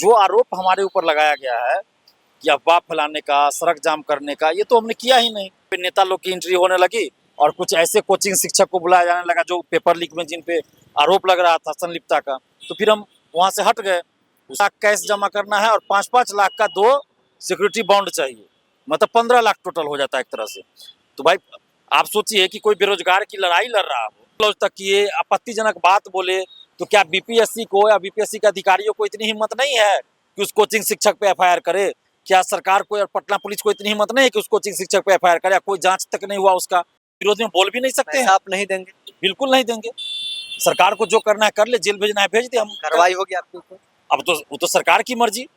जो आरोप हमारे ऊपर लगाया गया है कि अफवाह फैलाने का, सड़क जाम करने का, ये तो हमने किया ही नहीं। नेता लोग की एंट्री होने लगी और कुछ ऐसे कोचिंग शिक्षक को बुलाया जाने लगा जो पेपर लीक में जिन पे आरोप लग रहा था संलिप्तता का, तो फिर हम वहाँ से हट गए। उसका कैश जमा करना है और 5-5 लाख का 2 सिक्योरिटी बॉन्ड चाहिए, मतलब 15 लाख टोटल हो जाता है एक तरह से। तो भाई आप सोचिए कि कोई बेरोजगार की लड़ाई लड़ रहा हो, तक ये आपत्तिजनक बात बोले, तो क्या बीपीएससी को या बीपीएससी के अधिकारियों को इतनी हिम्मत नहीं है कि उस कोचिंग शिक्षक पे एफआईआर करे? क्या सरकार को और पटना पुलिस को इतनी हिम्मत नहीं है कि उस कोचिंग शिक्षक पे एफआईआर करे? कोई जांच तक नहीं हुआ, उसका विरोध में बोल भी नहीं सकते हैं। आप नहीं देंगे? बिल्कुल नहीं देंगे। सरकार को जो करना है कर ले, जेल भेजना है भेज दे, हम कार्रवाई होगी आपके ऊपर? अब तो वो तो सरकार की मर्जी।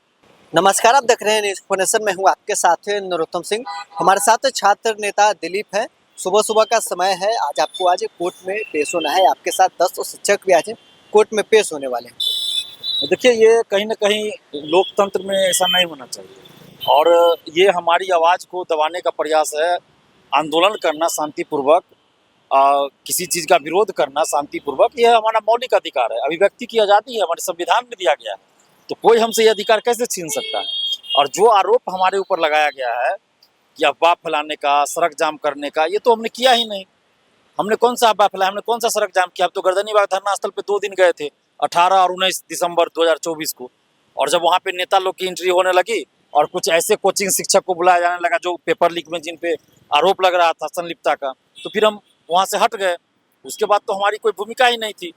नमस्कार, आप देख रहे हैं न्यूज़ मैं हूं आपके साथ है नरोत्तम सिंह। हमारे साथ छात्र नेता दिलीप है। सुबह सुबह का समय है, आज कोर्ट में पेश होना है। आपके साथ 10 शिक्षक भी आज कोर्ट में पेश होने वाले हैं। देखिए, ये कहीं ना कहीं लोकतंत्र में ऐसा नहीं होना चाहिए और ये हमारी आवाज़ को दबाने का प्रयास है। आंदोलन करना शांतिपूर्वक, किसी चीज़ का विरोध करना शांतिपूर्वक, यह हमारा मौलिक अधिकार है। अभिव्यक्ति की आज़ादी है, हमारे संविधान में दिया गया है, तो कोई हमसे ये अधिकार कैसे छीन सकता है? और जो आरोप हमारे ऊपर लगाया गया है कि अफवाह फैलाने का, सड़क जाम करने का, ये तो हमने किया ही नहीं। हमने कौन सा अफवाह फैलाया, हमने कौन सा सड़क जाम किया? हम तो गर्दनीबाग धरना स्थल पे 2 दिन गए थे, 18 और 19 दिसंबर 2024 को। और जब वहाँ पे नेता लोग की एंट्री होने लगी और कुछ ऐसे कोचिंग शिक्षक को बुलाया जाने लगा जो पेपर लीक में जिन पे आरोप लग रहा था संलिप्तता का, तो फिर हम वहाँ से हट गए। उसके बाद तो हमारी कोई भूमिका ही नहीं थी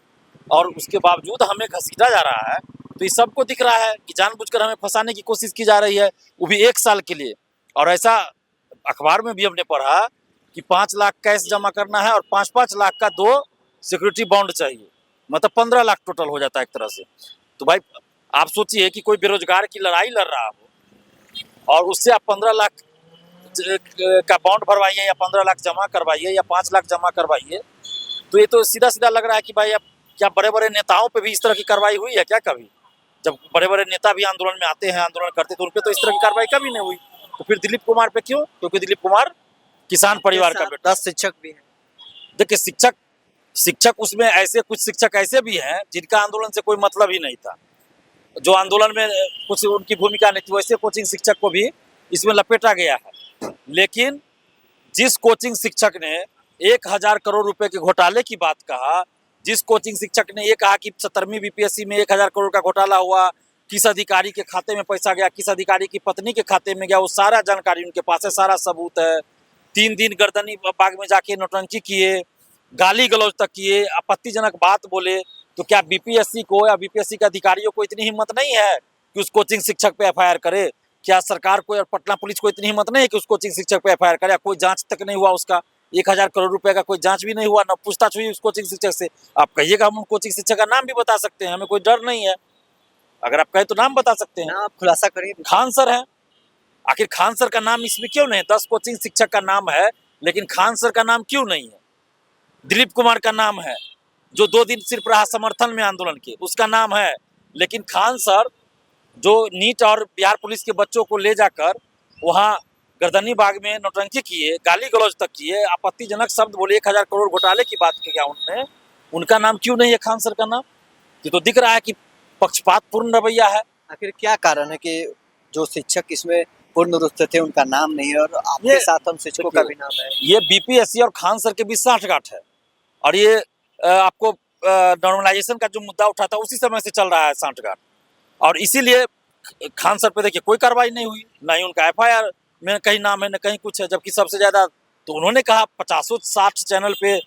और उसके बावजूद हमें घसीटा जा रहा है। तो ये सबको दिख रहा है कि जानबूझकर हमें फंसाने की कोशिश की जा रही है, वो भी 1 साल के लिए। और ऐसा अखबार में भी हमने पढ़ा कि 5 लाख कैश जमा करना है और 5-5 लाख का 2 सिक्योरिटी बॉन्ड चाहिए, मतलब 15 लाख टोटल हो जाता है एक तरह से। तो भाई आप सोचिए कि कोई बेरोजगार की लड़ाई लड़ रहा हो और उससे आप 15 लाख का बॉन्ड भरवाइए या 15 लाख जमा करवाइए या 5 लाख जमा करवाइए, तो ये तो सीधा सीधा लग रहा है कि भाई अब क्या बड़े बड़े नेताओं पे भी इस तरह की कार्रवाई हुई है क्या कभी? जब बड़े बड़े नेता भी आंदोलन में आते हैं, आंदोलन करते हैं, तो उन पे तो इस तरह की कार्रवाई कभी नहीं हुई। तो फिर दिलीप कुमार पे क्यों? क्योंकि दिलीप कुमार किसान परिवार का बेटा। 10 शिक्षक भी हैं। देखिए, शिक्षक उसमें ऐसे कुछ शिक्षक ऐसे भी हैं जिनका आंदोलन से कोई मतलब ही नहीं था, जो आंदोलन में कुछ उनकी भूमिका नहीं थी, वैसे कोचिंग शिक्षक को भी इसमें लपेटा गया है। लेकिन जिस कोचिंग शिक्षक ने 1000 करोड़ रुपए के घोटाले की बात कहा, जिस कोचिंग शिक्षक ने ये कहा कि 17वीं बीपीएससी में 1000 करोड़ का घोटाला हुआ, किस अधिकारी के खाते में पैसा गया, किस अधिकारी की पत्नी के खाते में गया, वो सारा जानकारी उनके पास है, सारा सबूत है। 3 दिन गर्दनी बाग में जाके नौटंकी किए, गाली गलौज तक किए, आपत्तिजनक बात बोले, तो क्या बीपीएससी को या बीपीएससी के अधिकारियों को इतनी हिम्मत नहीं है कि उस कोचिंग शिक्षक पे एफआईआर करे? क्या सरकार को और पटना पुलिस को इतनी हिम्मत नहीं है कि उस कोचिंग शिक्षक पे एफआईआर करे? कोई जांच तक नहीं हुआ उसका, 1000 करोड़ रुपए का कोई जांच भी नहीं हुआ, न पूछताछ हुई उस कोचिंग शिक्षक से। आप कहिएगा, हम कोचिंग शिक्षक का नाम भी बता सकते हैं, हमें कोई डर नहीं है। अगर आप कहें तो नाम बता सकते हैं। आप खुलासा करिए। खान सर है। आखिर खान सर का नाम इसमें क्यों नहीं है? 10 कोचिंग शिक्षक का नाम है, लेकिन खान सर का नाम क्यों नहीं है? दिलीप कुमार का नाम है, जो 2 दिन सिर्फ रहा समर्थन में आंदोलन के, उसका नाम है। लेकिन खान सर जो नीट और बिहार पुलिस के बच्चों को ले जाकर वहाँ गर्दनी बाग में नौटंकी किए, गाली गलौज तक किए, आपत्तिजनक शब्द बोले, 1000 करोड़ घोटाले की बात किया उन्होंने, उनका नाम क्यों नहीं है खान सर का नाम? ये तो दिख रहा है कि पक्षपातपूर्ण रवैया है। आखिर क्या कारण है कि जो शिक्षक इसमें पूर्ण रूप से थे उनका नाम नहीं है और आपके साथ हम शिक्षकों का भी नाम है? ये बीपीएससी और खान सर के बीच साठगांठ है और ये आपको नॉर्मलाइजेशन का जो मुद्दा उठा था उसी समय से चल रहा है साठगांठ, और इसीलिए खान सर पे देखिए कोई कार्रवाई नहीं हुई, ना ही उनका एफआईआर में कहीं नाम है, न कहीं कुछ है। जबकि सबसे ज़्यादा तो उन्होंने कहा 50-60 चैनल पे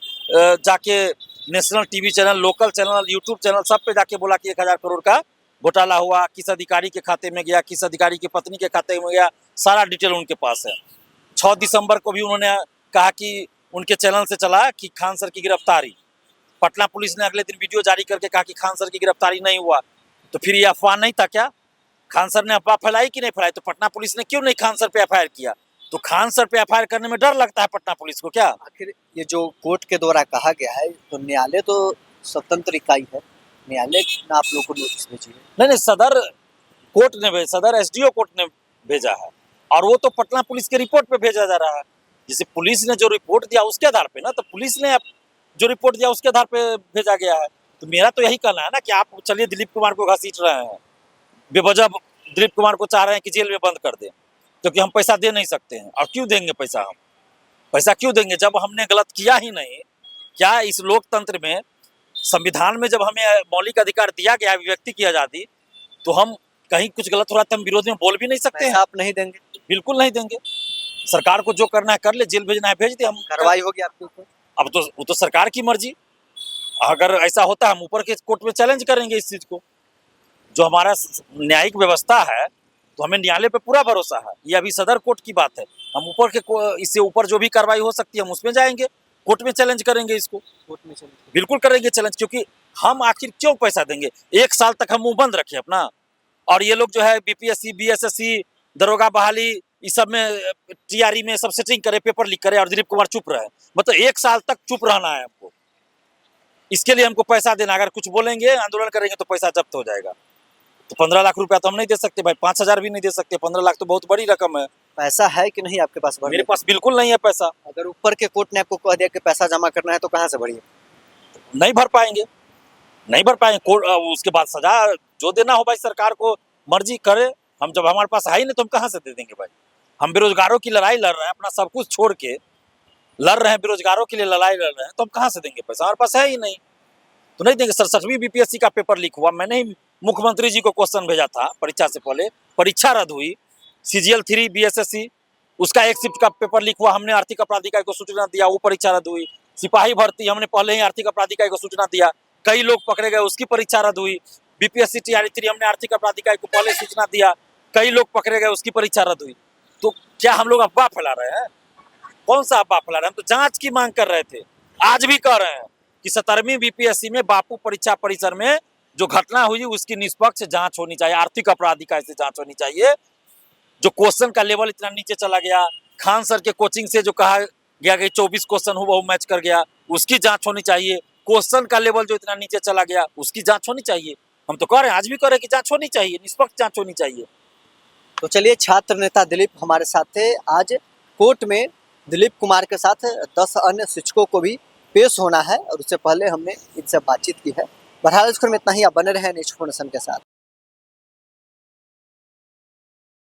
जाके, national TV channel, local channel, YouTube channel, सब पे जाके बोला कि 1000 करोड़ का घोटाला हुआ, किस अधिकारी के खाते में गया, किस अधिकारी की पत्नी के खाते में गया, सारा डिटेल उनके पास है। 6 दिसंबर को भी उन्होंने कहा कि उनके चैनल से चला कि खान सर की गिरफ्तारी। पटना पुलिस ने अगले दिन वीडियो जारी करके कहा कि खान सर की गिरफ्तारी नहीं हुआ। तो फिर ये अफवाह नहीं था क्या? खान सर ने अफवाह फैलाई कि नहीं फैलाई? तो पटना पुलिस ने क्यों नहीं खान सर पे एफआईआर किया? तो खान सर पे एफआईआर करने में डर लगता है पटना पुलिस को क्या? आखिर ये जो कोर्ट के द्वारा कहा गया है, तो न्यायालय तो स्वतंत्र इकाई है, न्यायालय ने आप लोग को नोटिस भेजी है? नहीं, सदर कोर्ट ने सदर एसडीओ कोर्ट ने भेजा है और वो तो पटना पुलिस के रिपोर्ट पे भेजा जा रहा है। जैसे पुलिस ने जो रिपोर्ट दिया उसके आधार पे ना, तो पुलिस ने जो रिपोर्ट दिया उसके आधार पे भेजा गया है। तो मेरा तो यही कहना है ना कि आप चलिए दिलीप कुमार को घसीट रहे हैं, बेवजह दिलीप कुमार को चाह रहे हैं कि जेल में बंद कर दें, क्योंकि हम पैसा दे नहीं सकते हैं। और क्यों देंगे पैसा? हम पैसा क्यों देंगे जब हमने गलत किया ही नहीं? क्या इस लोकतंत्र में, संविधान में जब हमें मौलिक अधिकार दिया गया अभिव्यक्ति की आज़ादी, तो हम कहीं कुछ गलत हो रहा है तो हम विरोध में बोल भी नहीं सकते हैं? पैसा आप नहीं देंगे? बिल्कुल नहीं देंगे। सरकार को जो करना है कर ले, जेल भेजना है भेज दे। हम कार्रवाई होगी आपके ऊपर? अब तो वो तो सरकार की मर्जी। अगर ऐसा होता है हम ऊपर के कोर्ट में चैलेंज करेंगे इस चीज को। जो हमारा न्यायिक व्यवस्था है, तो हमें न्यायालय पे पूरा भरोसा है। ये अभी सदर कोर्ट की बात है। हम ऊपर के इससे ऊपर जो भी कार्रवाई हो सकती है हम उसमें जाएंगे, कोर्ट में चैलेंज करेंगे इसको। कोर्ट में चलेंगे? बिल्कुल करेंगे चैलेंज, क्योंकि हम आखिर क्यों पैसा देंगे? 1 साल तक हम मुंह बंद रखे अपना, और ये लोग जो है बीपीएससी, बीएसएससी, दरोगा बहाली, इस सब में टीआरई में सब सेटिंग करे, पेपर लीक करे, और दिलीप कुमार चुप रहे। मतलब 1 साल तक चुप रहना है हमको। इसके लिए हमको पैसा देना, अगर कुछ बोलेंगे, आंदोलन करेंगे तो पैसा जब्त हो जाएगा। तो 15 लाख रुपया तो हम नहीं दे सकते भाई, 5,000 भी नहीं दे सकते। 15 लाख तो बहुत बड़ी रकम है। पैसा है कि नहीं आपके पास? मेरे पास बिल्कुल नहीं है पैसा। अगर ऊपर के कोर्ट ने आपको कह दिया कि पैसा जमा करना है तो कहाँ से भरिए? नहीं भर पाएंगे, नहीं भर पाएंगे। कोर्ट उसके बाद सजा जो देना हो भाई, सरकार को मर्जी करे। हम जब हमारे पास है ही नहीं तो हम कहाँ से दे देंगे भाई? हम बेरोजगारों की लड़ाई लड़ रहे हैं, अपना सब कुछ छोड़ के लड़ रहे हैं, बेरोजगारों के लिए लड़ाई लड़ रहे हैं, तो हम कहाँ से देंगे पैसा? हमारे पास है ही नहीं, तो नहीं देंगे। 67वीं बीपीएससी का पेपर लीक हुआ, मैंने ही मुख्यमंत्री जी को क्वेश्चन भेजा था परीक्षा से पहले, परीक्षा रद्द हुई। CGL 3 बीएसएससी, उसका एक शिफ्ट का पेपर लीक हुआ, हमने आर्थिक अपराध इकाई को सूचना दिया, वो परीक्षा रद्द हुई। सिपाही भर्ती हमने पहले ही आर्थिक अपराध इकाई को सूचना दिया, कई लोग पकड़े गए, उसकी परीक्षा रद्द हुई। बीपीएससी TRE 3 हमने आर्थिक अपराध इकाई को पहले सूचना दिया, कई लोग पकड़े गए, उसकी परीक्षा रद्द हुई। तो क्या हम लोग अफवाह फैला रहे हैं? कौन सा अफवाह फैला रहे हैं? हम तो जांच की मांग कर रहे थे, आज भी कह रहे हैं कि 17वीं बीपीएससी में बापू परीक्षा परिसर में जो घटना हुई उसकी निष्पक्ष जांच होनी चाहिए, आर्थिक अपराध इकाई से जांच होनी चाहिए। जो क्वेश्चन का लेवल इतना नीचे चला गया, खान सर के कोचिंग से जो कहा गया कि 24 क्वेश्चन हो वो मैच कर गया, उसकी जांच होनी चाहिए। क्वेश्चन का लेवल जो इतना नीचे चला गया उसकी जांच होनी चाहिए। हम तो कह रहे हैं, आज भी कह रहे हैं कि जांच होनी चाहिए, निष्पक्ष जांच होनी चाहिए। तो चलिए, छात्र नेता दिलीप हमारे साथ थे। आज कोर्ट में दिलीप कुमार के साथ 10 अन्य शिक्षकों को भी पेश होना है, और उससे पहले हमने इनसे बातचीत की है। बहरहाल इसमें इतना ही। आप बने रहे नेशन के साथ।